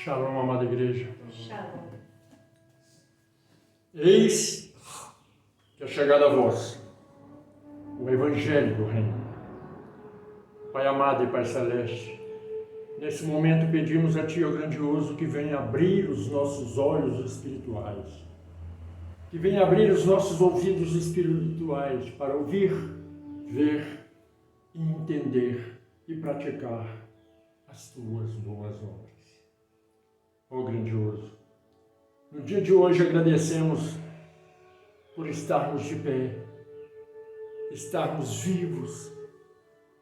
Shalom, amada igreja. Shalom. Eis que é chegado a vós o Evangelho do Reino. Pai amado e Pai celeste, nesse momento pedimos a Ti, ó grandioso, que venha abrir os nossos olhos espirituais, que venha abrir os nossos ouvidos espirituais para ouvir, ver e entender e praticar as Tuas boas obras. Ó grandioso, no dia de hoje agradecemos por estarmos de pé, estarmos vivos,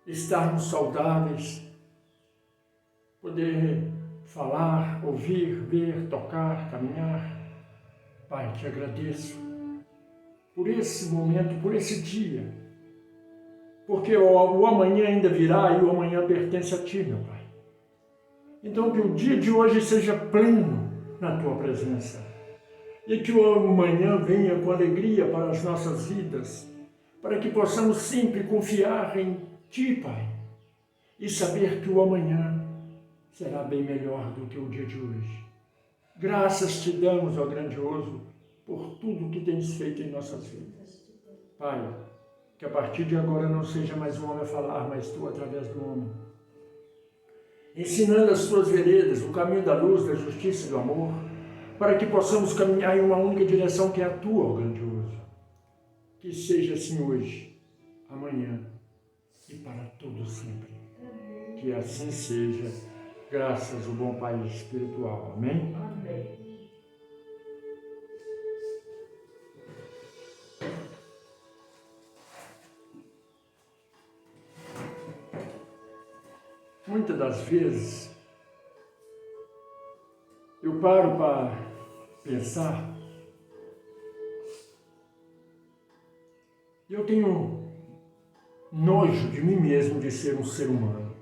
estarmos saudáveis, poder falar, ouvir, ver, tocar, caminhar. Pai, te agradeço por esse momento, por esse dia, porque o amanhã ainda virá e o amanhã pertence a Ti, meu Pai. Então que o dia de hoje seja pleno na Tua presença e que o amanhã venha com alegria para as nossas vidas, para que possamos sempre confiar em Ti, Pai, e saber que o amanhã será bem melhor do que o dia de hoje. Graças Te damos, ó grandioso, por tudo que tens feito em nossas vidas. Pai, que a partir de agora não seja mais um homem a falar, mas Tu através do homem, ensinando as Tuas veredas, o caminho da luz, da justiça e do amor, para que possamos caminhar em uma única direção, que é a Tua, ó grandioso. Que seja assim hoje, amanhã e para todo sempre. Que assim seja, graças ao bom Pai espiritual. Amém? Amém. Muitas das vezes, eu paro para pensar e eu tenho nojo de mim mesmo de ser um ser humano.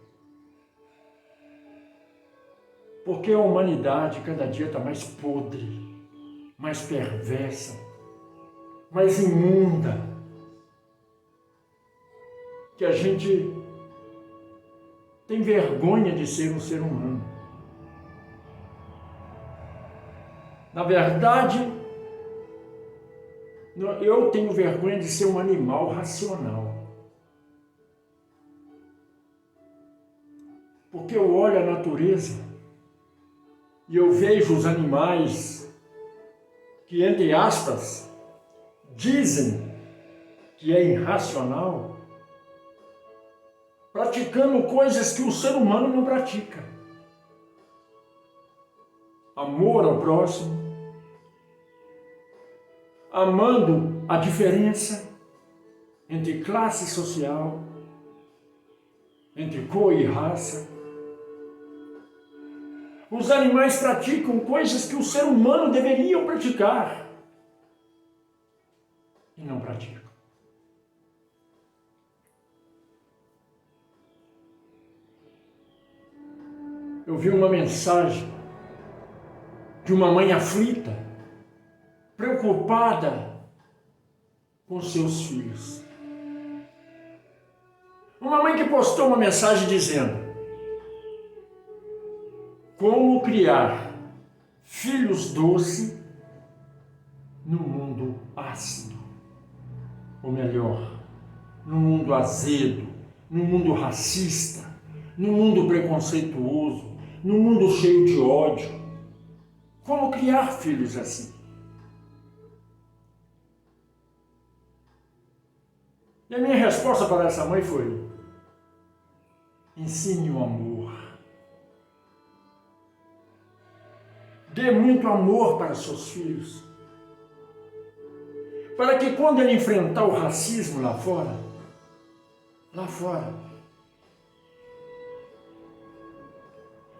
Porque a humanidade cada dia está mais podre, mais perversa, mais imunda, que a gente tem vergonha de ser um ser humano. Na verdade, eu tenho vergonha de ser um animal racional. Porque eu olho a natureza e eu vejo os animais que, entre aspas, dizem que é irracional, praticando coisas que o ser humano não pratica. Amor ao próximo, amando a diferença entre classe social, entre cor e raça. Os animais praticam coisas que o ser humano deveria praticar e não praticam. Eu vi uma mensagem de uma mãe aflita, preocupada com seus filhos. Uma mãe que postou uma mensagem dizendo: como criar filhos doces no mundo ácido, ou melhor, no mundo azedo, no mundo racista, no mundo preconceituoso, no mundo cheio de ódio. Como criar filhos assim? E a minha resposta para essa mãe foi: ensine o amor. Dê muito amor para seus filhos, para que quando ele enfrentar o racismo lá fora,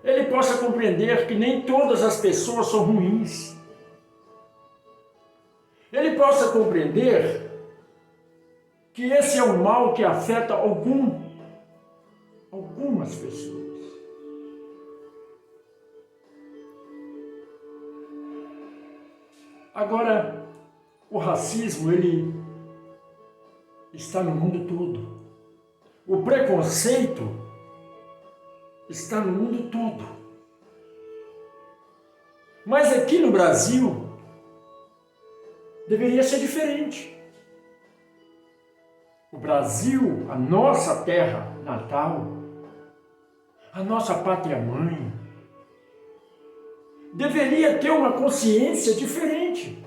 ele possa compreender que nem todas as pessoas são ruins. Ele possa compreender que esse é um mal que afeta algumas pessoas. Agora, o racismo, ele está no mundo todo. O preconceito está no mundo todo. Mas aqui no Brasil, deveria ser diferente. O Brasil, a nossa terra natal, a nossa pátria-mãe, deveria ter uma consciência diferente.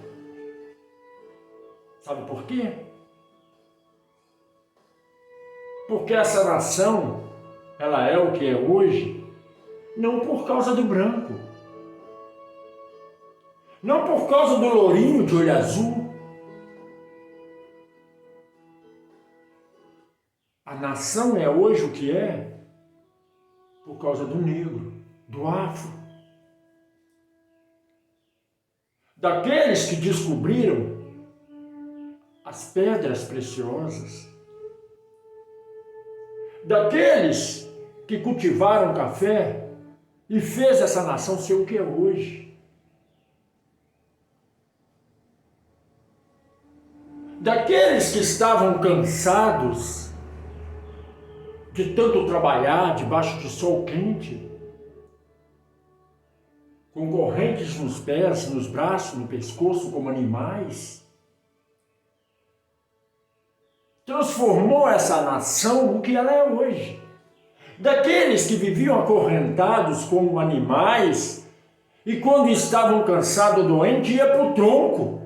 Sabe por quê? Porque essa nação, ela é o que é hoje, não por causa do branco, não por causa do lourinho de olho azul. A nação é hoje o que é por causa do negro, do afro, daqueles que descobriram as pedras preciosas, daqueles que cultivaram café e fez essa nação ser o que é hoje. Daqueles que estavam cansados de tanto trabalhar debaixo de sol quente, com correntes nos pés, nos braços, no pescoço, como animais, transformou essa nação no que ela é hoje. Daqueles que viviam acorrentados como animais e quando estavam cansados ou doentes, ia para o tronco,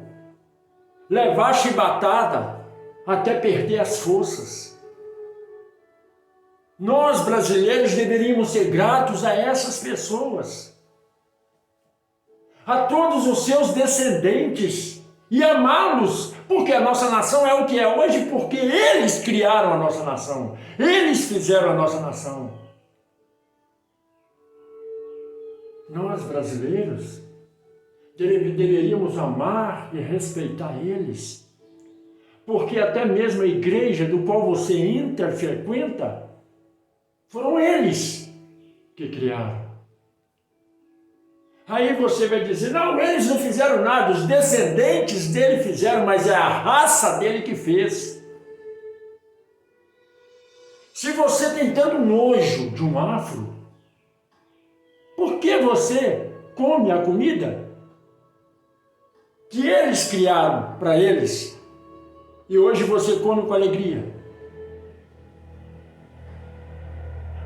levar chibatada até perder as forças. Nós, brasileiros, deveríamos ser gratos a essas pessoas, a todos os seus descendentes, e amá-los, porque a nossa nação é o que é hoje, porque eles criaram a nossa nação, eles fizeram a nossa nação. Nós, brasileiros, deveríamos amar e respeitar eles, porque até mesmo a igreja do qual você entra e frequenta, foram eles que criaram. Aí você vai dizer, não, eles não fizeram nada, os descendentes dele fizeram, mas é a raça dele que fez. Se você tem tanto nojo de um afro, por que você come a comida que eles criaram para eles e hoje você come com alegria?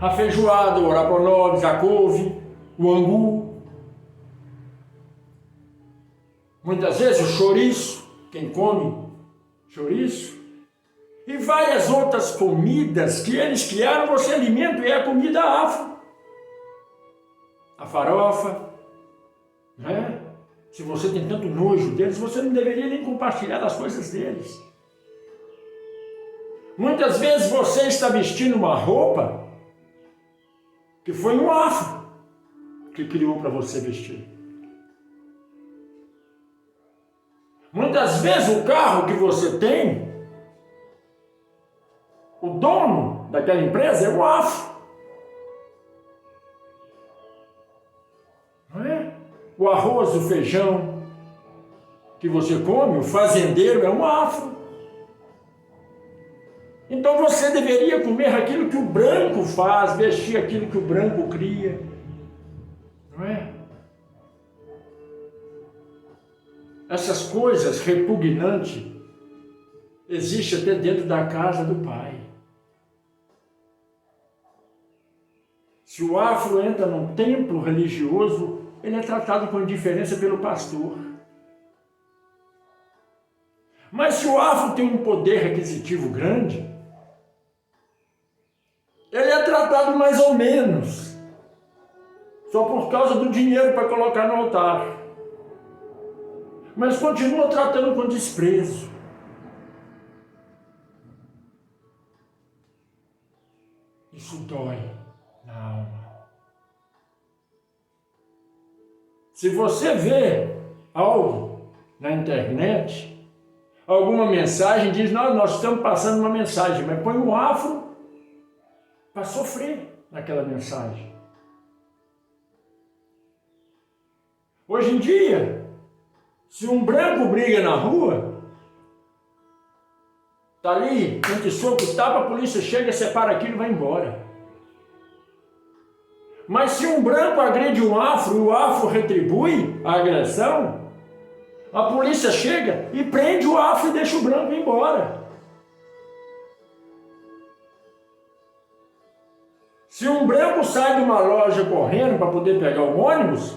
A feijoada, o oraponobis, a couve, o angu, muitas vezes o chouriço, quem come chouriço, e várias outras comidas que eles criaram, você alimenta, e é a comida afro. A farofa, né? Se você tem tanto nojo deles, você não deveria nem compartilhar das coisas deles. Muitas vezes você está vestindo uma roupa que foi um afro que criou para você vestir. Muitas vezes o carro que você tem, o dono daquela empresa é um afro. Não é? O arroz, o feijão que você come, o fazendeiro é um afro. Então você deveria comer aquilo que o branco faz, vestir aquilo que o branco cria. Não é? Essas coisas repugnantes existem até dentro da casa do Pai. Se o afro entra num templo religioso, ele é tratado com indiferença pelo pastor. Mas se o afro tem um poder requisitivo grande, ele é tratado mais ou menos, só por causa do dinheiro para colocar no altar. Mas continua tratando com desprezo. Isso dói na alma. Se você vê algo na internet, alguma mensagem, diz, nós estamos passando uma mensagem, mas põe um afro para sofrer naquela mensagem. Hoje em dia, se um branco briga na rua, tá ali, entre soco e tapa, a polícia chega, separa aquilo e vai embora. Mas se um branco agride um afro e o afro retribui a agressão, a polícia chega e prende o afro e deixa o branco embora. Se um branco sai de uma loja correndo para poder pegar o ônibus,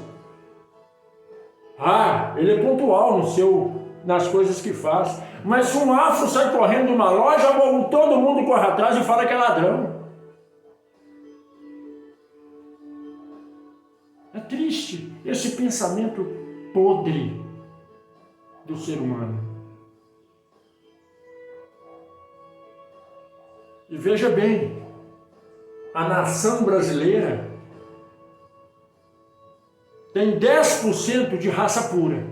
ele é pontual nas coisas que faz. Mas se um afro sai correndo de uma loja, todo mundo corre atrás e fala que é ladrão. É triste esse pensamento podre do ser humano. E veja bem, a nação brasileira tem 10% de raça pura.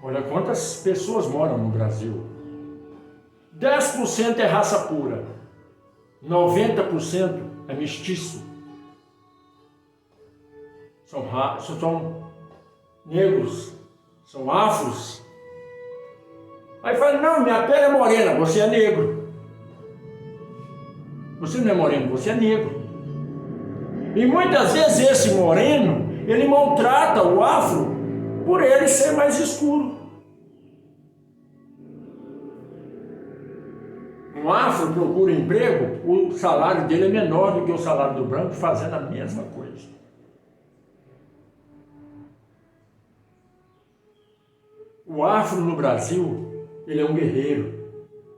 Olha quantas pessoas moram no Brasil. 10% é raça pura. 90% é mestiço. São negros, são afros. Aí fala, não, minha pele é morena, você é negro. Você não é moreno, você é negro. E muitas vezes esse moreno, ele maltrata o afro por ele ser mais escuro. Um afro procura emprego, o salário dele é menor do que o salário do branco, fazendo a mesma coisa. O afro no Brasil, ele é um guerreiro.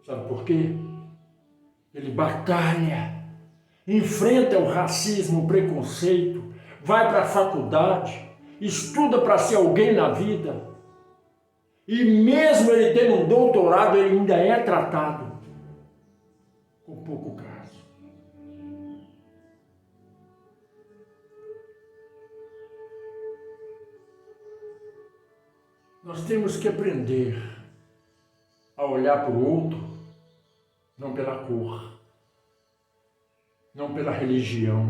Sabe por quê? Ele batalha, enfrenta o racismo, o preconceito, vai para a faculdade, estuda para ser alguém na vida. E mesmo ele tendo um doutorado, ele ainda é tratado com pouco caso. Nós temos que aprender a olhar para o outro, não pela cor, não pela religião,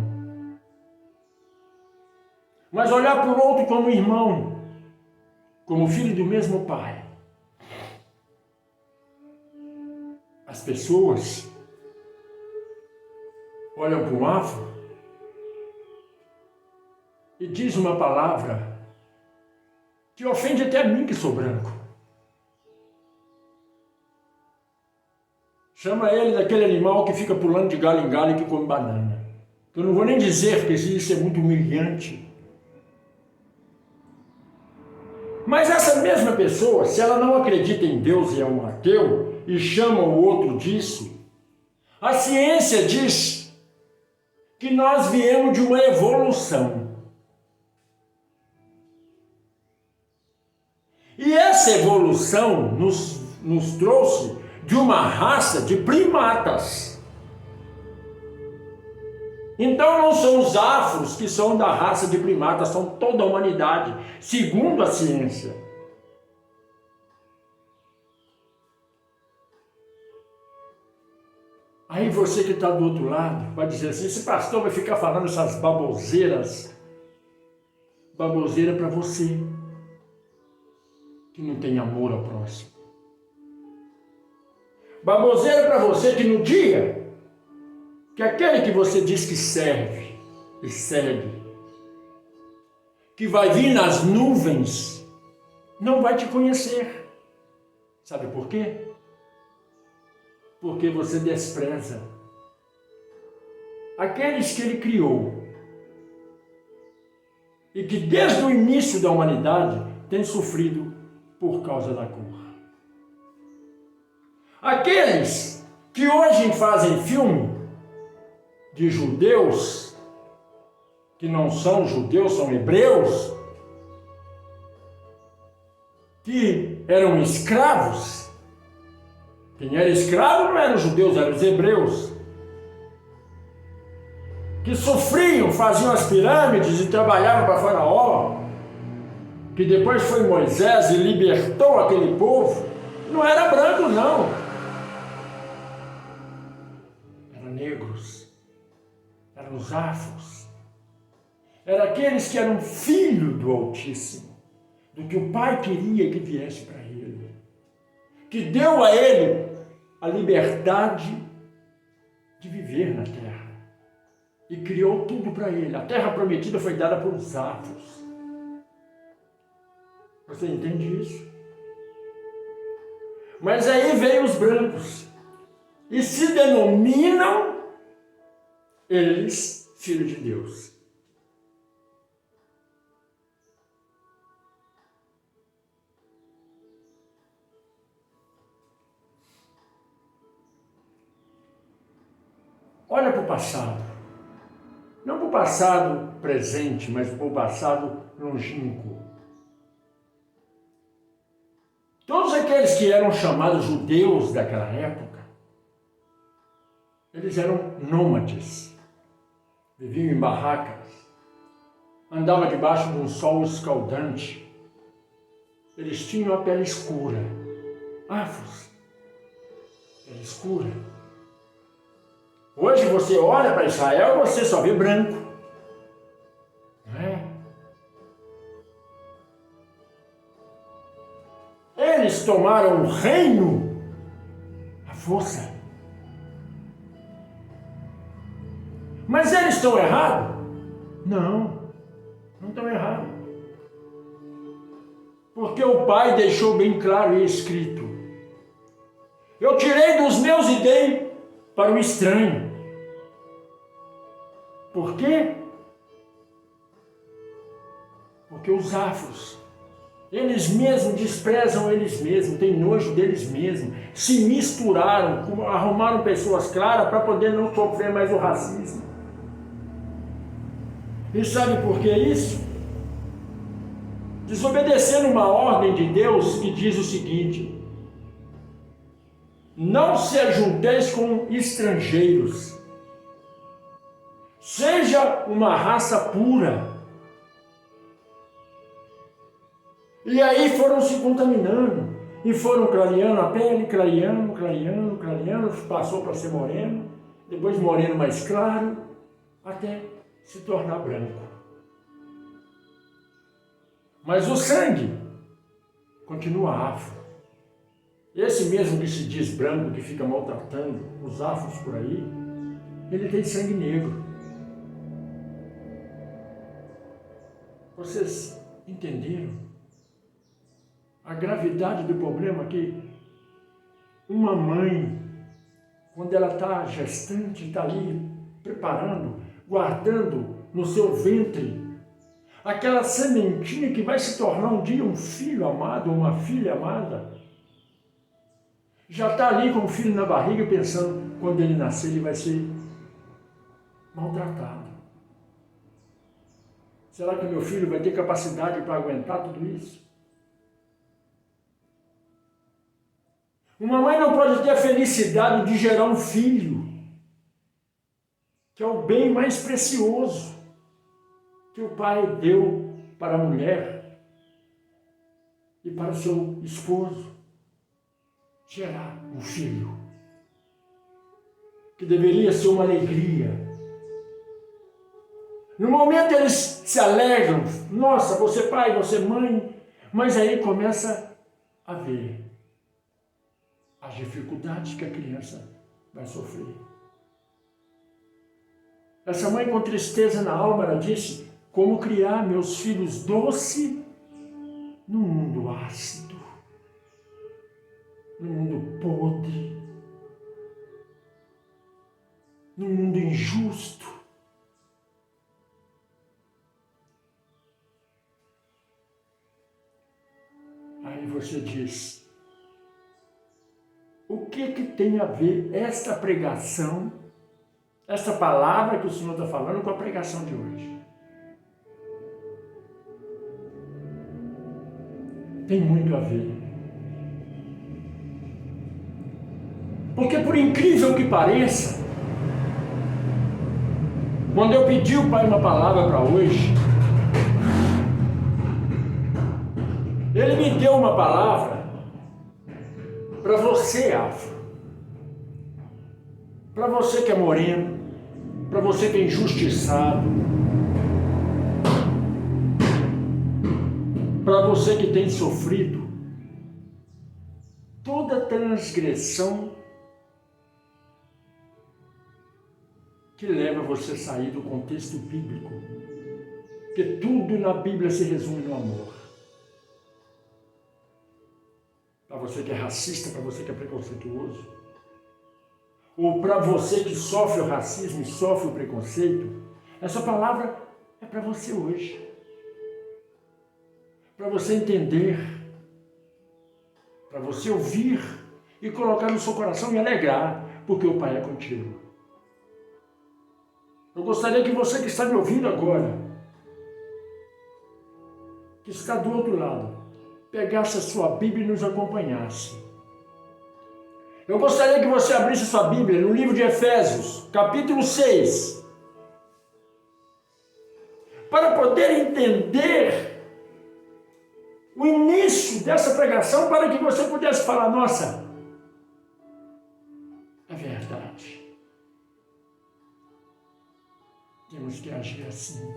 mas olhar para o outro como irmão, como filho do mesmo pai. As pessoas olham para um afro e dizem uma palavra que ofende até a mim que sou branco. Chama ele daquele animal que fica pulando de galho em galho e que come banana. Eu não vou nem dizer que isso é muito humilhante. Mas essa mesma pessoa, se ela não acredita em Deus e é um ateu, e chama o outro disso, a ciência diz que nós viemos de uma evolução. E essa evolução nos trouxe de uma raça de primatas. Então não são os afros que são da raça de primatas, são toda a humanidade, segundo a ciência. Aí você que está do outro lado vai dizer assim, esse pastor vai ficar falando essas baboseiras. Baboseira para você que não tem amor ao próximo. Baboseira para você que no dia que aquele que você diz que serve e segue, que vai vir nas nuvens, não vai te conhecer. Sabe por quê? Porque você despreza aqueles que ele criou e que desde o início da humanidade tem sofrido por causa da cor. Aqueles que hoje fazem filme de judeus, que não são judeus, são hebreus, que eram escravos. Quem era escravo não eram os judeus, eram os hebreus, que sofriam, faziam as pirâmides e trabalhavam para Faraó, que depois foi Moisés e libertou aquele povo. Não era branco, não. Eram negros, eram os afros, eram aqueles que eram filhos do Altíssimo, do que o Pai queria que viesse para ele, que deu a ele a liberdade de viver na terra. e criou tudo para ele. A terra prometida foi dada por os afros. Você entende isso? Mas aí veio os brancos e se denominam eles filhos de Deus. Olha para o passado. Não para o passado presente, mas para o passado longínquo. Todos aqueles que eram chamados judeus daquela época, eles eram nômades, viviam em barracas, andavam debaixo de um sol escaldante, eles tinham a pele escura, afros, pele escura. Hoje você olha para Israel e você só vê branco, não é? Eles tomaram o reino à força. Mas eles estão errados? Não, não estão errados. Porque o Pai deixou bem claro e escrito: eu tirei dos meus e dei para o estranho. Por quê? Porque os afros, eles mesmos desprezam eles mesmos, têm nojo deles mesmos, se misturaram, arrumaram pessoas claras para poder não sofrer mais o racismo. E sabe por que isso? Desobedecendo uma ordem de Deus que diz o seguinte: não se ajunteis com estrangeiros, seja uma raça pura. E aí foram se contaminando, e foram clareando a pele, clareando, passou para ser moreno, depois moreno mais claro, até se tornar branco. Mas o sangue continua afro. Esse mesmo que se diz branco, que fica maltratando os afros por aí, ele tem sangue negro. Vocês entenderam a gravidade do problema que uma mãe, quando ela está gestante, está ali preparando, guardando no seu ventre aquela sementinha que vai se tornar um dia um filho amado, uma filha amada, já está ali com o filho na barriga pensando, quando ele nascer ele vai ser maltratado. Será que meu filho vai ter capacidade para aguentar tudo isso? Uma mãe não pode ter a felicidade de gerar um filho, que é o bem mais precioso que o pai deu para a mulher e para o seu esposo. Gerar um filho, que deveria ser uma alegria. No momento eles se alegram, nossa, você pai, você mãe, mas aí começa a ver as dificuldades que a criança vai sofrer. Essa mãe com tristeza na alma, ela disse, como criar meus filhos doce num mundo ácido, num mundo podre, num mundo injusto. Aí você diz, o que tem a ver esta pregação, esta palavra que o Senhor está falando com a pregação de hoje? Tem muito a ver. Porque por incrível que pareça, quando eu pedi ao Pai uma palavra para hoje, Ele me deu uma palavra para você, afro, para você que é moreno, para você que é injustiçado, para você que tem sofrido toda transgressão que leva você a sair do contexto bíblico. Porque tudo na Bíblia se resume no amor. Para você que é racista, para você que é preconceituoso, ou para você que sofre o racismo e sofre o preconceito, essa palavra é para você hoje. Para você entender, para você ouvir e colocar no seu coração e alegrar, porque o Pai é contigo. Eu gostaria que você que está me ouvindo agora, que está do outro lado, pegasse a sua Bíblia e nos acompanhasse. Eu gostaria que você abrisse sua Bíblia no livro de Efésios, capítulo 6, para poder entender o início dessa pregação, para que você pudesse falar, nossa, é verdade. Temos que agir assim.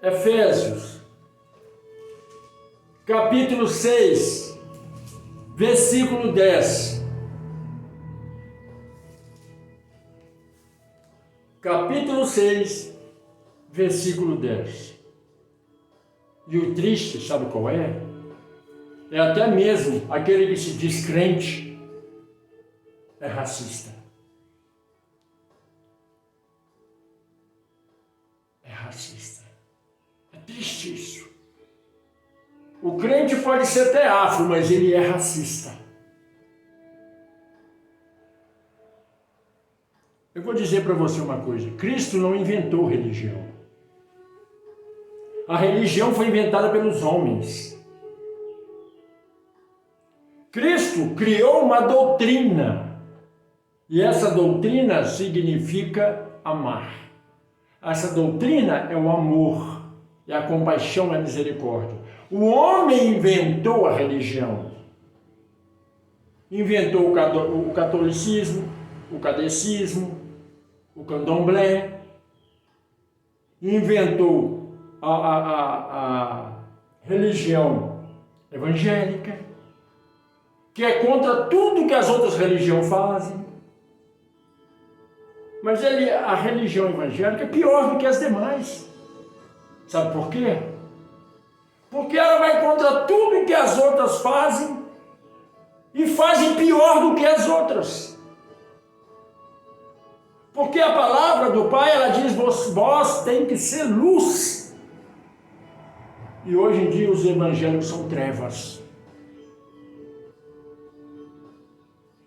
Efésios, capítulo 6, versículo 10. Capítulo 6, versículo 10. E o triste, sabe qual é? É até mesmo aquele que se diz crente é racista. É racista. É triste isso. O crente pode ser até afro, mas ele é racista. Eu vou dizer para você uma coisa. Cristo não inventou religião. A religião foi inventada pelos homens. Cristo criou uma doutrina. E essa doutrina significa amar. Essa doutrina é o amor, é a compaixão, é a misericórdia. O homem inventou a religião. Inventou o catolicismo, o catecismo, o candomblé. Inventou a religião evangélica, que é contra tudo que as outras religiões fazem. Mas a religião evangélica é pior do que as demais. Sabe por quê? Porque ela vai contra tudo que as outras fazem e fazem pior do que as outras. Porque a palavra do Pai, ela diz, vós tem que ser luz. E hoje em dia os evangélicos são trevas.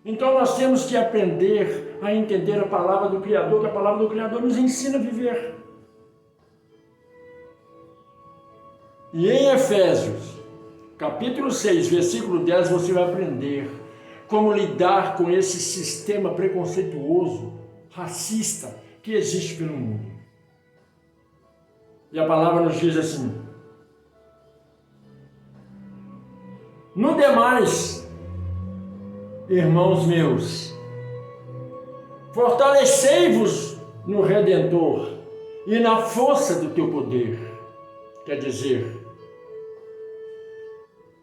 Então nós temos que aprender a entender a palavra do Criador, que a palavra do Criador nos ensina a viver. E em Efésios, capítulo 6, versículo 10, você vai aprender como lidar com esse sistema preconceituoso, racista, que existe pelo mundo. E a palavra nos diz assim: no demais, irmãos meus, fortalecei-vos no Redentor e na força do teu poder. Quer dizer,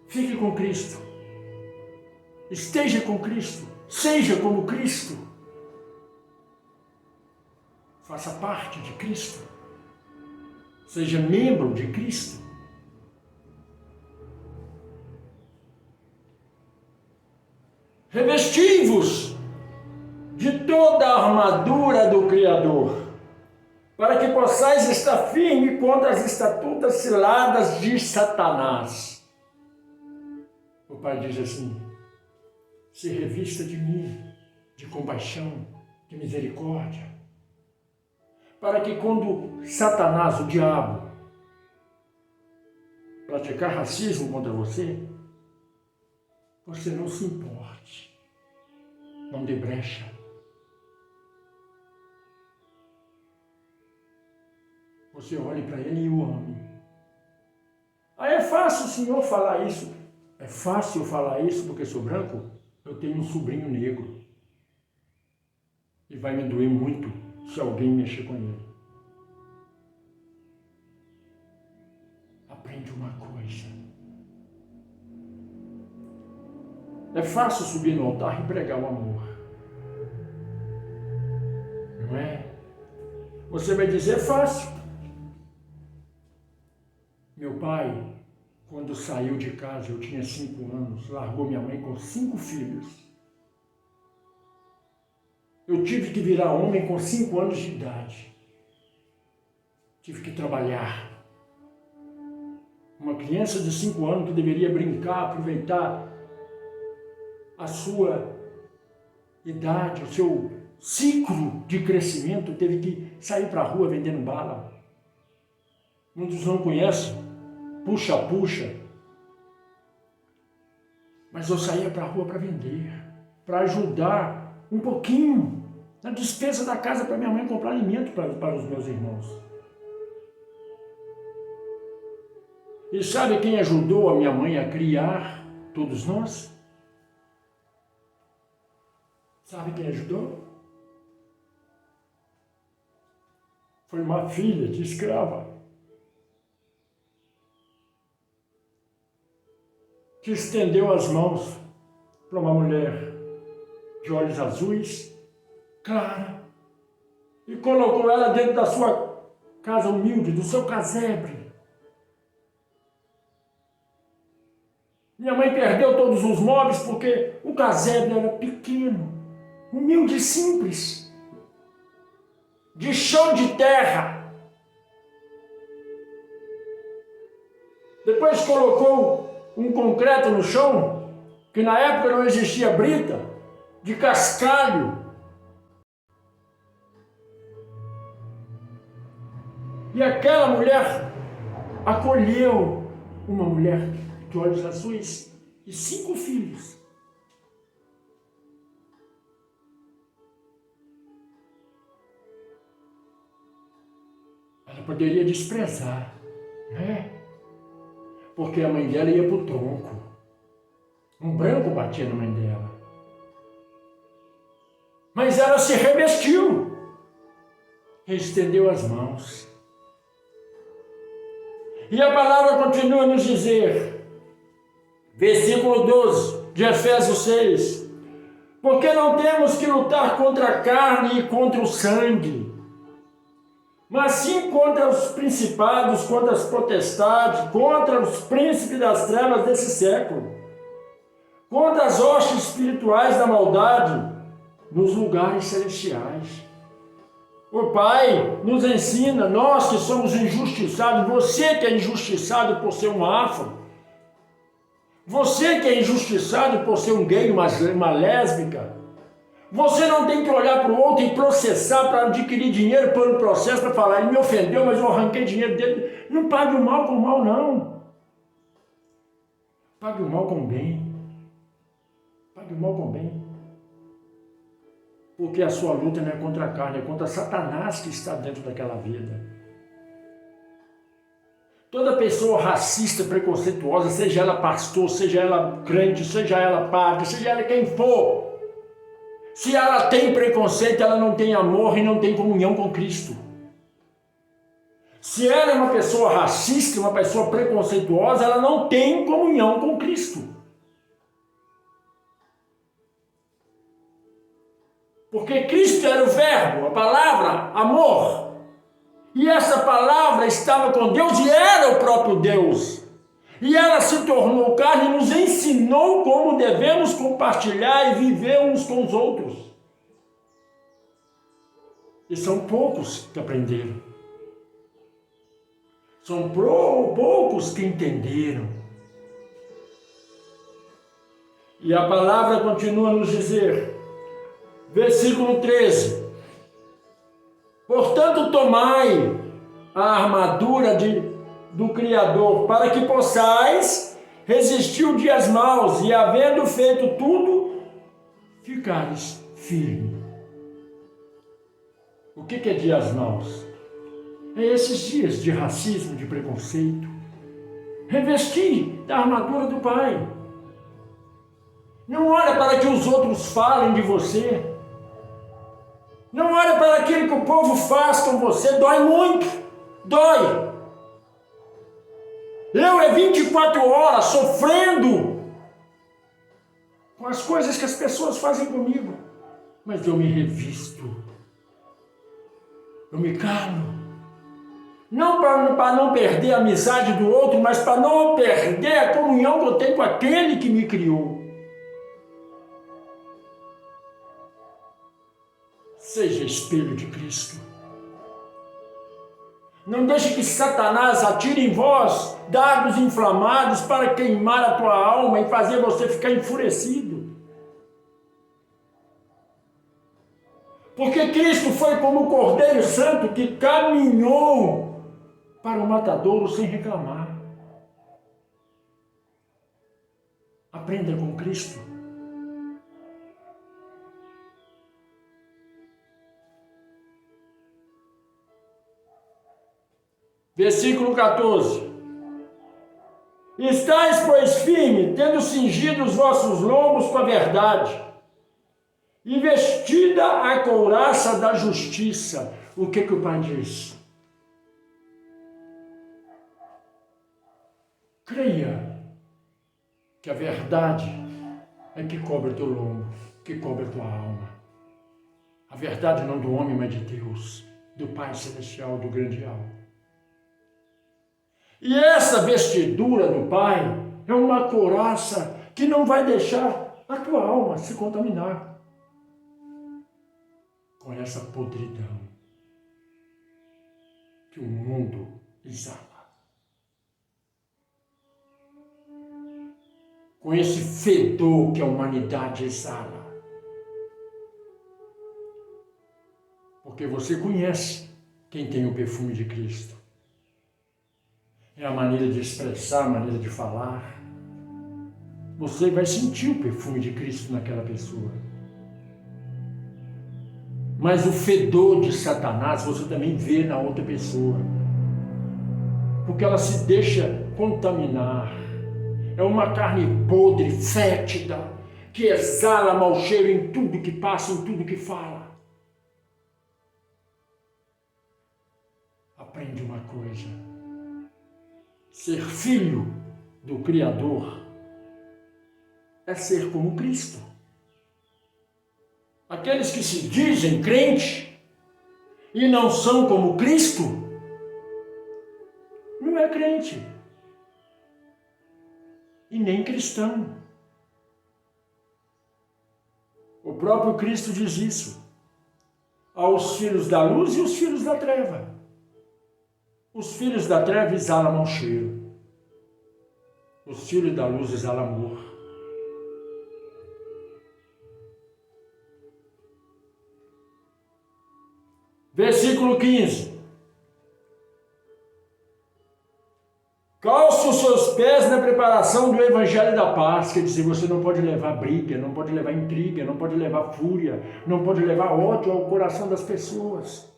fique com Cristo, esteja com Cristo, seja como Cristo, faça parte de Cristo, seja membro de Cristo. Revesti-vos de toda a armadura do Criador, para que possais estar firme contra as astutas ciladas de Satanás. O Pai diz assim: se revista de mim, de compaixão, de misericórdia, para que quando Satanás, o diabo, praticar racismo contra você, você não se importe, não dê brecha. Você olhe para ele e o ame. Aí é fácil o senhor falar isso. É fácil falar isso porque sou branco? Eu tenho um sobrinho negro. E vai me doer muito se alguém mexer com ele. Aprende uma coisa. É fácil subir no altar e pregar o amor. Não é? Você vai dizer, é fácil. Meu pai, quando saiu de casa, eu tinha 5 anos, largou minha mãe com 5 filhos. Eu tive que virar homem com 5 anos de idade. Tive que trabalhar. Uma criança de 5 anos que deveria brincar, aproveitar a sua idade, o seu ciclo de crescimento, teve que sair para a rua vendendo bala. Muitos não conhecem, puxa-puxa. Mas eu saía para a rua para vender, para ajudar um pouquinho na despesa da casa para minha mãe comprar alimento para os meus irmãos. E sabe quem ajudou a minha mãe a criar todos nós? Sabe quem ajudou? Foi uma filha de escrava que estendeu as mãos para uma mulher de olhos azuis, clara, e colocou ela dentro da sua casa humilde, do seu casebre. Minha mãe perdeu todos os móveis porque o casebre era pequeno, humilde e simples, de chão de terra. Depois colocou um concreto no chão, que na época não existia brita, de cascalho. E aquela mulher acolheu uma mulher de olhos azuis e 5 filhos. Ela poderia desprezar, né? Porque a mãe dela ia para o tronco. Um branco batia na mãe dela. Mas ela se revestiu, estendeu as mãos. E a palavra continua a nos dizer, versículo 12 de Efésios 6, porque não temos que lutar contra a carne e contra o sangue, mas sim contra os principados, contra as potestades, contra os príncipes das trevas desse século, contra as hostes espirituais da maldade nos lugares celestiais. O Pai nos ensina, nós que somos injustiçados, você que é injustiçado por ser um afro, você que é injustiçado por ser um gay, uma lésbica, você não tem que olhar para o outro e processar para adquirir dinheiro pelo processo, para falar, ele me ofendeu, mas eu arranquei dinheiro dele. Não pague o mal com o mal, não. Pague o mal com o bem. Pague o mal com o bem. Porque a sua luta não é contra a carne, é contra Satanás que está dentro daquela vida. Toda pessoa racista, preconceituosa, seja ela pastor, seja ela crente, seja ela padre, seja ela quem for, se ela tem preconceito, ela não tem amor e não tem comunhão com Cristo. Se ela é uma pessoa racista, uma pessoa preconceituosa, ela não tem comunhão com Cristo. Porque Cristo era o verbo, a palavra, amor. E essa palavra estava com Deus e era o próprio Deus. E ela se tornou carne e nos ensinou como devemos compartilhar e viver uns com os outros. E são poucos que aprenderam. São poucos que entenderam. E a palavra continua a nos dizer, versículo 13, portanto tomai a armadura do Criador, para que possais resistir os dias maus e, havendo feito tudo, ficares firme. O que é dias maus? É esses dias de racismo, de preconceito. Revestir da armadura do Pai. Não olha para que os outros falem de você. Não olha para aquilo que o povo faz com você. Dói muito. Dói. Eu 24 horas sofrendo com as coisas que as pessoas fazem comigo, mas eu me revisto, eu me calo. Não para não perder a amizade do outro, mas para não perder a comunhão que eu tenho com aquele que me criou. Seja espelho de Cristo. Não deixe que Satanás atire em vós dardos inflamados para queimar a tua alma e fazer você ficar enfurecido. Porque Cristo foi como o Cordeiro Santo que caminhou para o matadouro sem reclamar. Aprenda com Cristo. Versículo 14. Estais, pois, firme, tendo cingido os vossos lombos com a verdade, e vestida a couraça da justiça. O que o Pai diz? Creia que a verdade é que cobre o teu lombo, que cobre a tua alma. A verdade não do homem, mas de Deus, do Pai Celestial, do grande alvo. E essa vestidura do Pai é uma couraça que não vai deixar a tua alma se contaminar com essa podridão que o mundo exala. Com esse fedor que a humanidade exala. Porque você conhece quem tem o perfume de Cristo. É a maneira de expressar, a maneira de falar. Você vai sentir o perfume de Cristo naquela pessoa. Mas o fedor de Satanás você também vê na outra pessoa. Porque ela se deixa contaminar. É uma carne podre, fétida, que exala mau cheiro em tudo que passa, em tudo que fala. Aprende uma coisa. Ser filho do Criador é ser como Cristo. Aqueles que se dizem crente e não são como Cristo, não é crente. E nem cristão. O próprio Cristo diz isso aos filhos da luz e os filhos da treva. Os filhos da treva exalam mau cheiro. Os filhos da luz exalam amor. Versículo 15. Calce os seus pés na preparação do Evangelho da Paz. Quer dizer, você não pode levar briga, não pode levar intriga, não pode levar fúria, não pode levar ódio ao coração das pessoas.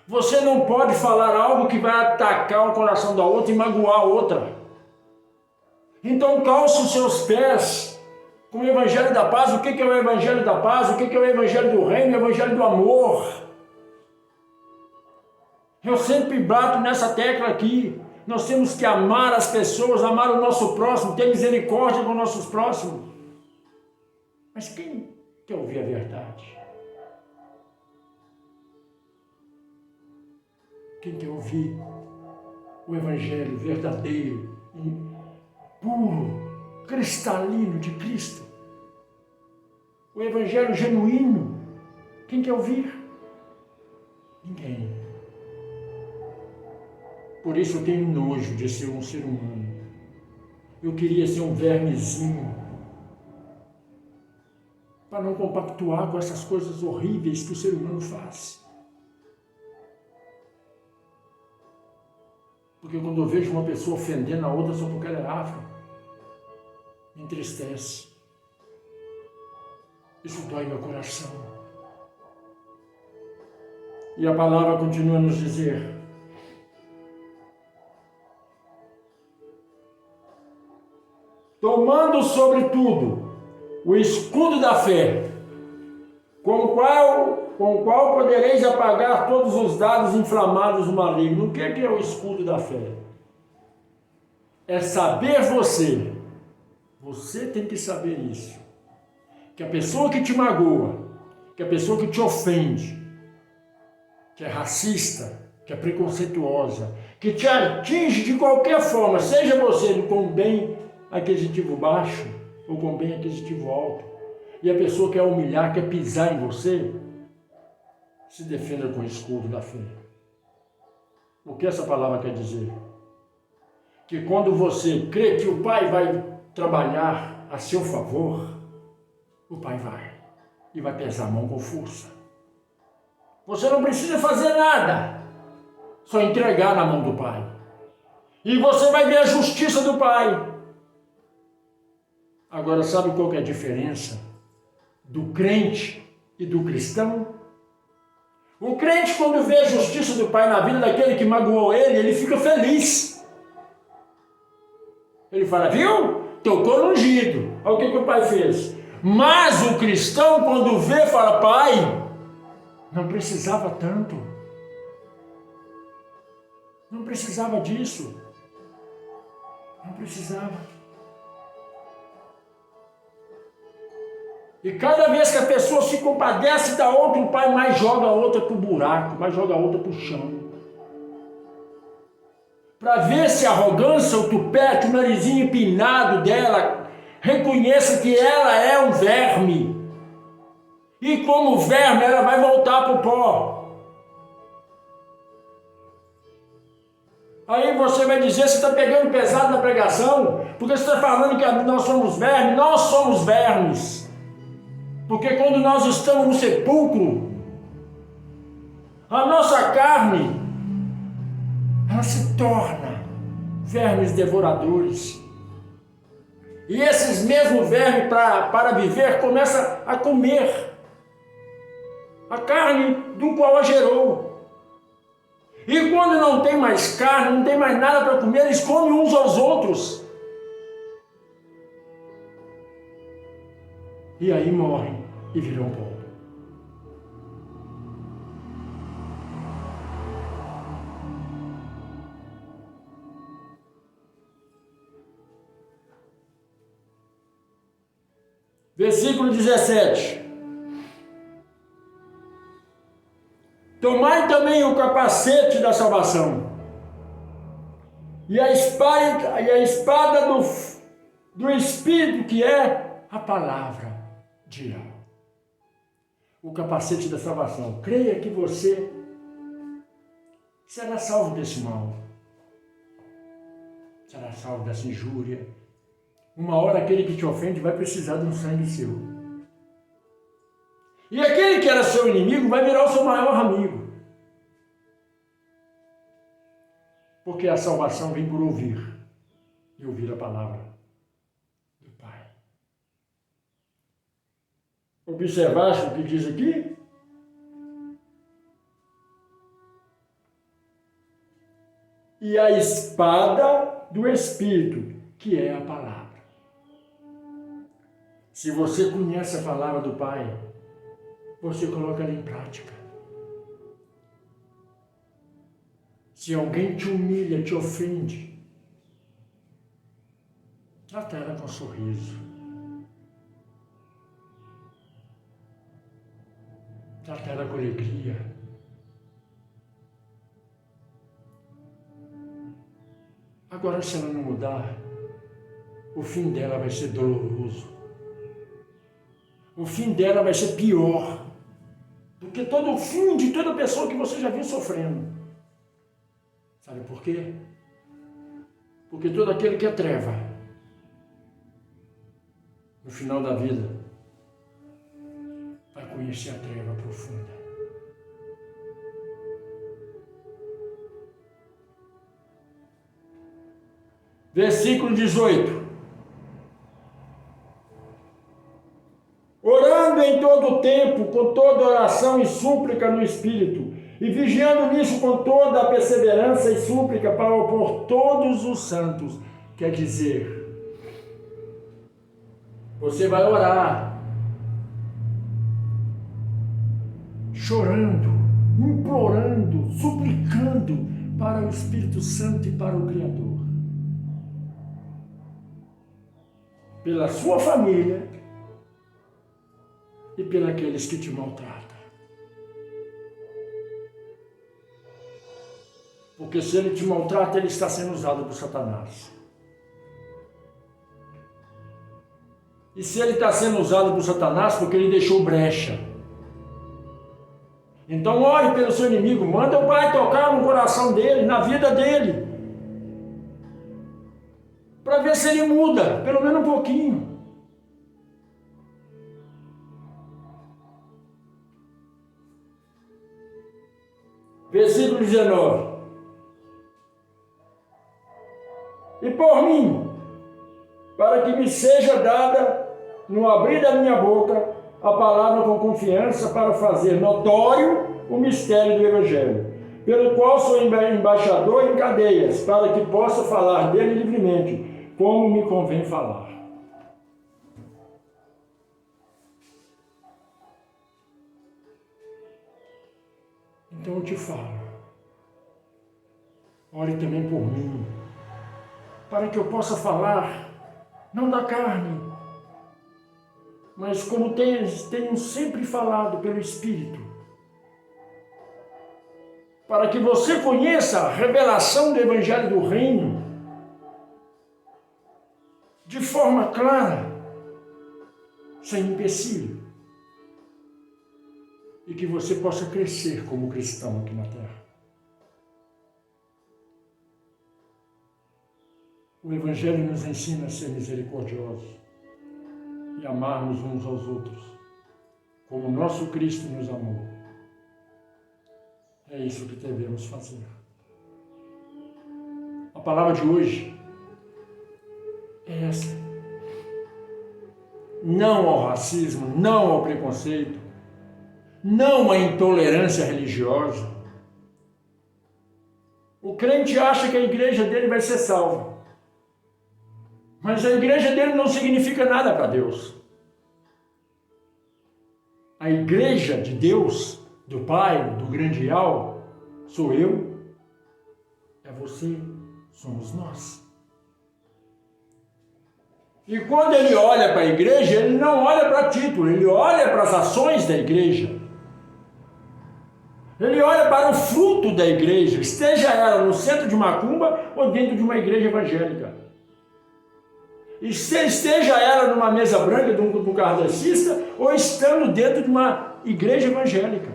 Você não pode falar algo que vai atacar o coração da outra e magoar a outra. Então calce os seus pés com o Evangelho da Paz. O que é o Evangelho da Paz? O que é o Evangelho do Reino? O Evangelho do amor. Eu sempre bato nessa tecla aqui. Nós temos que amar as pessoas, amar o nosso próximo, ter misericórdia com nossos próximos. Mas quem quer ouvir a verdade? Quem quer ouvir o Evangelho verdadeiro, puro, cristalino de Cristo? O Evangelho genuíno. Quem quer ouvir? Ninguém. Por isso eu tenho nojo de ser um ser humano. Eu queria ser um vermezinho, para não compactuar com essas coisas horríveis que o ser humano faz. Porque quando eu vejo uma pessoa ofendendo a outra só porque ela é afro, me entristece. Isso dói meu coração. E a palavra continua a nos dizer: tomando sobretudo o escudo da fé, com o qual podereis apagar todos os dados inflamados do maligno. O que é o escudo da fé? É saber você tem que saber isso, que a pessoa que te magoa, que a pessoa que te ofende, que é racista, que é preconceituosa, que te atinge de qualquer forma, seja você com bem aquisitivo baixo ou com bem aquisitivo alto, e a pessoa quer humilhar, quer pisar em você, se defenda com o escudo da fé. O que essa palavra quer dizer? Que quando você crê que o Pai vai trabalhar a seu favor, o Pai vai e vai pesar a mão com força. Você não precisa fazer nada, só entregar na mão do Pai. E você vai ver a justiça do Pai. Agora, sabe qual que é a diferença do crente e do cristão? O crente, quando vê a justiça do Pai na vida daquele que magoou ele fica feliz. Ele fala, viu? Tocou no ungido. Olha o que o Pai fez. Mas o cristão, quando vê, fala, Pai, não precisava tanto. Não precisava disso. Não precisava. E cada vez que a pessoa se compadece da outra, o Pai mais joga a outra para o buraco, mais joga a outra para o chão. Para ver se a arrogância, o tupete, o narizinho empinado dela, reconheça que ela é um verme. E como verme, ela vai voltar para o pó. Aí você vai dizer, você está pegando pesado na pregação, porque você está falando que nós somos vermes. Nós somos vermes. Porque quando nós estamos no sepulcro, a nossa carne, ela se torna vermes devoradores. E esses mesmos vermes, para viver, começam a comer a carne do qual a gerou. E quando não tem mais carne, não tem mais nada para comer, eles comem uns aos outros. E aí morrem e viram pó. Versículo 17. Tomai também o capacete da salvação e a espada do Espírito, que é a palavra de Deus. O capacete da salvação. Creia que você será salvo desse mal. Será salvo dessa injúria. Uma hora aquele que te ofende vai precisar de um sangue seu. E aquele que era seu inimigo vai virar o seu maior amigo. Porque a salvação vem por ouvir. E ouvir a palavra do Pai. Observaste o que diz aqui? E a espada do Espírito, que é a palavra. Se você conhece a palavra do Pai, você coloca ela em prática. Se alguém te humilha, te ofende, trata ela com um sorriso. Trata ela com alegria. Agora, se ela não mudar, o fim dela vai ser doloroso. O fim dela vai ser pior do que todo o fim de toda pessoa que você já viu sofrendo. Sabe por quê? Porque todo aquele que é treva, no final da vida, vai conhecer a treva profunda. Versículo 18. Orando em todo o tempo, com toda oração e súplica no Espírito, e vigiando nisso com toda a perseverança e súplica por todos os santos. Quer dizer, você vai orar, chorando, implorando, suplicando para o Espírito Santo e para o Criador. Pela sua família, pelos que te maltratam. Porque se ele te maltrata, ele está sendo usado por Satanás. E se ele está sendo usado por Satanás, porque ele deixou brecha. Então ore pelo seu inimigo, manda o Pai tocar no coração dele, na vida dele, para ver se ele muda, pelo menos um pouquinho. Versículo 19. E por mim, para que me seja dada, no abrir da minha boca, a palavra com confiança para fazer notório o mistério do Evangelho, pelo qual sou embaixador em cadeias, para que possa falar dele livremente, como me convém falar. Então eu te falo, ore também por mim, para que eu possa falar, não da carne, mas como tenho sempre falado pelo Espírito, para que você conheça a revelação do Evangelho do Reino de forma clara, sem empecilho, e que você possa crescer como cristão aqui na terra. O Evangelho nos ensina a ser misericordiosos e amarmos uns aos outros, como o nosso Cristo nos amou. É isso que devemos fazer. A palavra de hoje é essa. Não ao racismo, não ao preconceito, não à intolerância religiosa. O crente acha que a igreja dele vai ser salva. Mas a igreja dele não significa nada para Deus. A igreja de Deus, do Pai, do grande Real, sou eu, é você, somos nós. E quando ele olha para a igreja, ele não olha para título, ele olha para as ações da igreja. Ele olha para o fruto da igreja, esteja ela no centro de macumba ou dentro de uma igreja evangélica. E se esteja ela numa mesa branca de um kardecista ou estando dentro de uma igreja evangélica.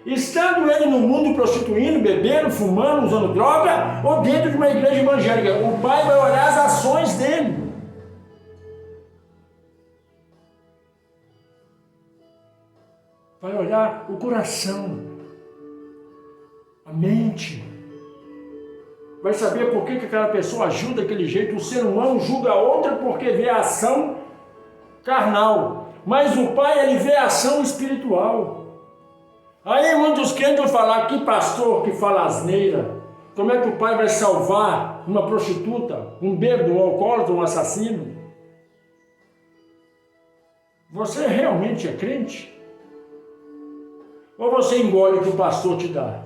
Estando ele no mundo prostituindo, bebendo, fumando, usando droga ou dentro de uma igreja evangélica. O Pai vai olhar as ações dele. Vai olhar o coração, a mente. Vai saber por que aquela pessoa agiu daquele jeito. O ser humano julga a outra porque vê a ação carnal. Mas o Pai, ele vê a ação espiritual. Aí muitos crentes vão falar, que pastor que fala asneira. Como é que o Pai vai salvar uma prostituta, um bêbado, um alcoólatra, um assassino? Você realmente é crente? Ou você engole o que o pastor te dá?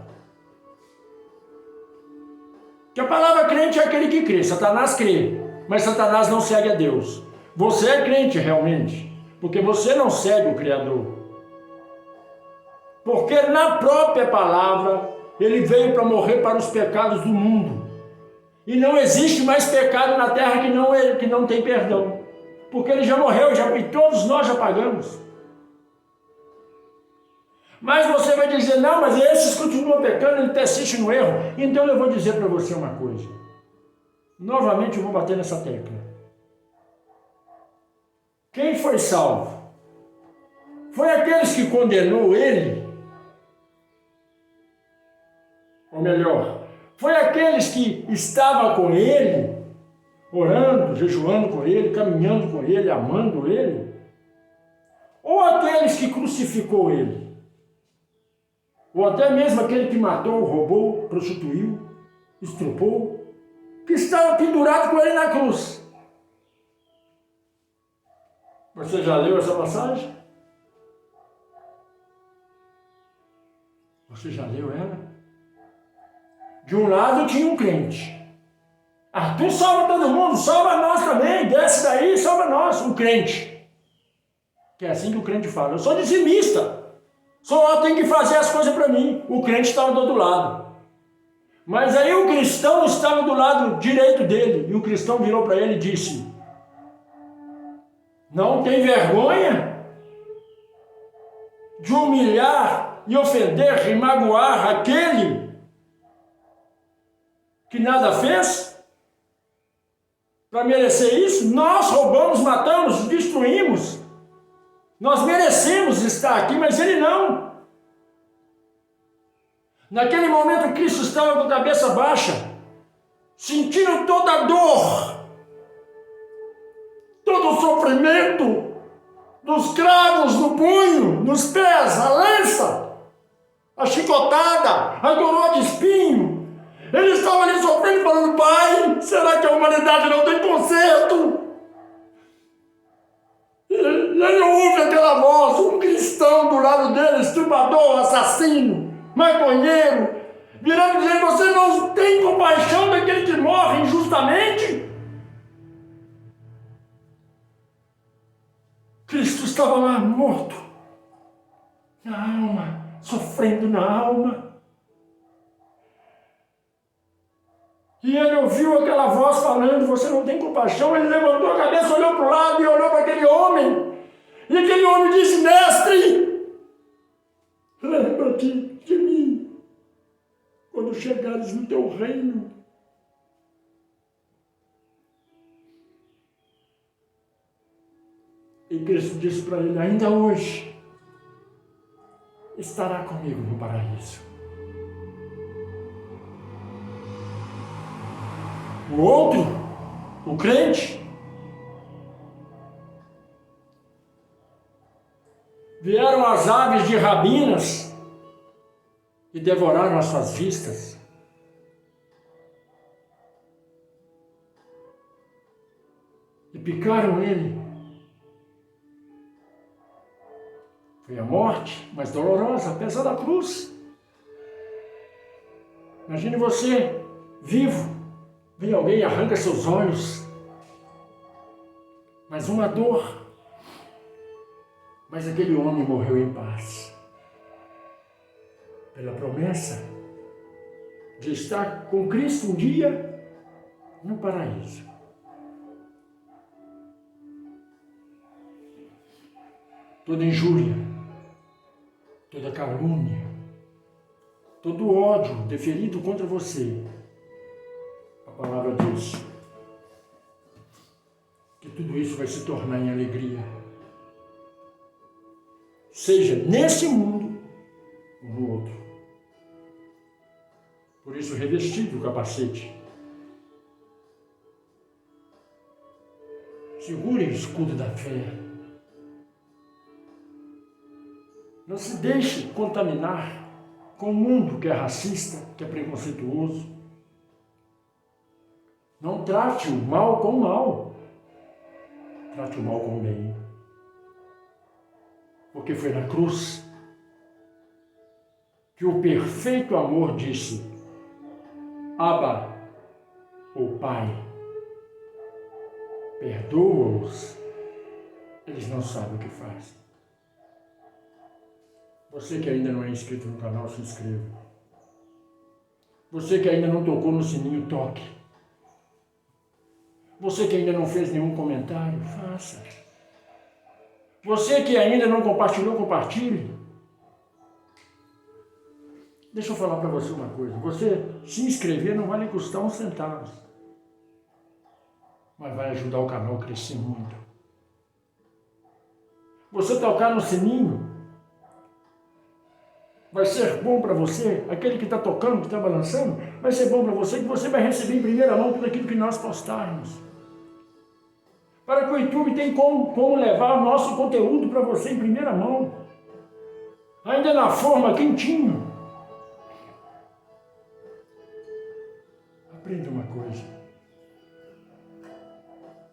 Que a palavra crente é aquele que crê. Satanás crê, mas Satanás não segue a Deus. Você é crente realmente, porque você não segue o Criador. Porque na própria palavra, ele veio para morrer para os pecados do mundo. E não existe mais pecado na terra que não tem perdão. Porque ele já morreu, e todos nós já pagamos. Mas você vai dizer, não, mas esses continuam pecando, ele persiste no erro. Então eu vou dizer para você uma coisa. Novamente eu vou bater nessa tecla. Quem foi salvo? Foi aqueles que condenou ele? Ou melhor, foi aqueles que estavam com ele, orando, jejuando com ele, caminhando com ele, amando ele? Ou aqueles que crucificou ele? Ou até mesmo aquele que matou, roubou, prostituiu, estrupou, que estava pendurado com ele na cruz. Você já leu essa passagem? Você já leu ela? De um lado tinha um crente. Ah, tu salva todo mundo, salva nós também, desce daí, salva nós, um crente. Que é assim que o crente fala. Eu sou dizimista. Só tenho que fazer as coisas para mim. O crente estava do outro lado. Mas aí o cristão estava do lado direito dele. E o cristão virou para ele e disse: não tem vergonha de humilhar e ofender e magoar aquele que nada fez? Para merecer isso? Nós roubamos, matamos, destruímos. Nós merecemos estar aqui, mas ele não. Naquele momento, Cristo estava com a cabeça baixa, sentindo toda a dor, todo o sofrimento dos cravos no punho, nos pés, a lança, a chicotada, a coroa de espinho. Ele estava ali sofrendo, falando: Pai, será que a humanidade não tem conserto? E ele ouve aquela voz, um cristão do lado dele, estuprador, assassino, maconheiro, virando e dizendo: você não tem compaixão daquele que morre injustamente? Cristo estava lá morto, na alma, sofrendo na alma. E ele ouviu aquela voz falando: você não tem compaixão. Ele levantou a cabeça, olhou para o lado e olhou para aquele homem. E aquele homem disse: mestre, lembra-te de mim quando chegares no teu reino. E Cristo disse para ele: ainda hoje estará comigo no paraíso. O outro, o crente, vieram as aves de rabinas e devoraram as suas vistas. E picaram ele. Foi a morte, mas dolorosa, apesar da cruz. Imagine você, vivo, vem alguém e arranca seus olhos. Mas uma dor. Mas aquele homem morreu em paz. Pela promessa de estar com Cristo um dia no paraíso. Toda injúria, toda calúnia, todo ódio deferido contra você, a palavra diz que tudo isso vai se tornar em alegria. Seja nesse mundo ou no outro. Por isso, revestido o capacete. Segure o escudo da fé. Não se deixe contaminar com o mundo que é racista, que é preconceituoso. Não trate o mal com o mal. Trate o mal com o bem. Porque foi na cruz que o perfeito amor disse: Abba, o Pai, perdoa-os, eles não sabem o que fazem. Você que ainda não é inscrito no canal, se inscreva. Você que ainda não tocou no sininho, toque. Você que ainda não fez nenhum comentário, faça. Você que ainda não compartilhou, compartilhe. Deixa eu falar para você uma coisa. Você se inscrever não vai lhe custar uns centavos. Mas vai ajudar o canal a crescer muito. Você tocar no sininho vai ser bom para você. Aquele que está tocando, que está balançando, vai ser bom para você, que você vai receber em primeira mão tudo aquilo que nós postarmos. Para que o YouTube tenha como levar o nosso conteúdo para você em primeira mão. Ainda na forma, quentinho. Aprenda uma coisa.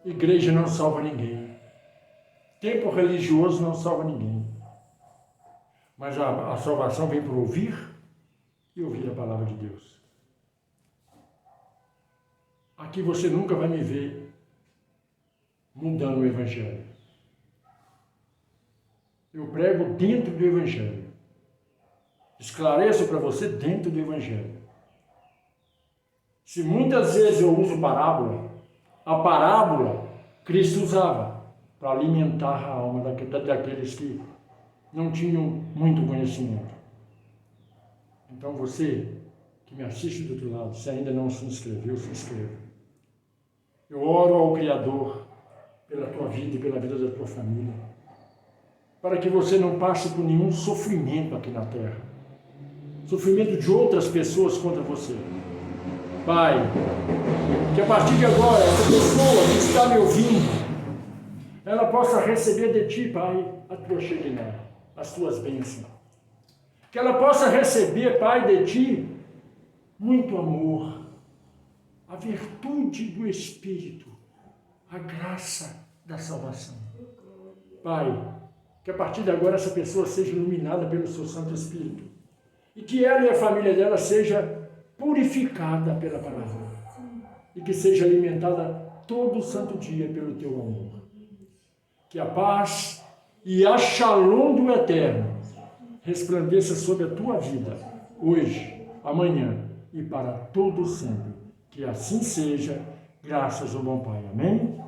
Igreja não salva ninguém. Tempo religioso não salva ninguém. Mas a salvação vem por ouvir e ouvir a palavra de Deus. Aqui você nunca vai me ver mudando o Evangelho. Eu prego dentro do Evangelho. Esclareço para você dentro do Evangelho. Se muitas vezes eu uso parábola, a parábola Cristo usava para alimentar a alma daqueles que não tinham muito conhecimento. Então você que me assiste do outro lado, se ainda não se inscreveu, se inscreva. Eu oro ao Criador pela tua vida e pela vida da tua família, para que você não passe por nenhum sofrimento aqui na terra, sofrimento de outras pessoas contra você. Pai, que a partir de agora, essa pessoa que está me ouvindo, ela possa receber de Ti, Pai, a Tua Shekinah, as Tuas bênçãos. Que ela possa receber, Pai, de Ti, muito amor, a virtude do Espírito, a graça da salvação. Pai, que a partir de agora essa pessoa seja iluminada pelo Seu Santo Espírito e que ela e a família dela seja purificada pela palavra e que seja alimentada todo santo dia pelo Teu amor. Que a paz e a shalom do Eterno resplandeça sobre a tua vida, hoje, amanhã e para todo sempre. Que assim seja, graças ao bom Pai. Amém?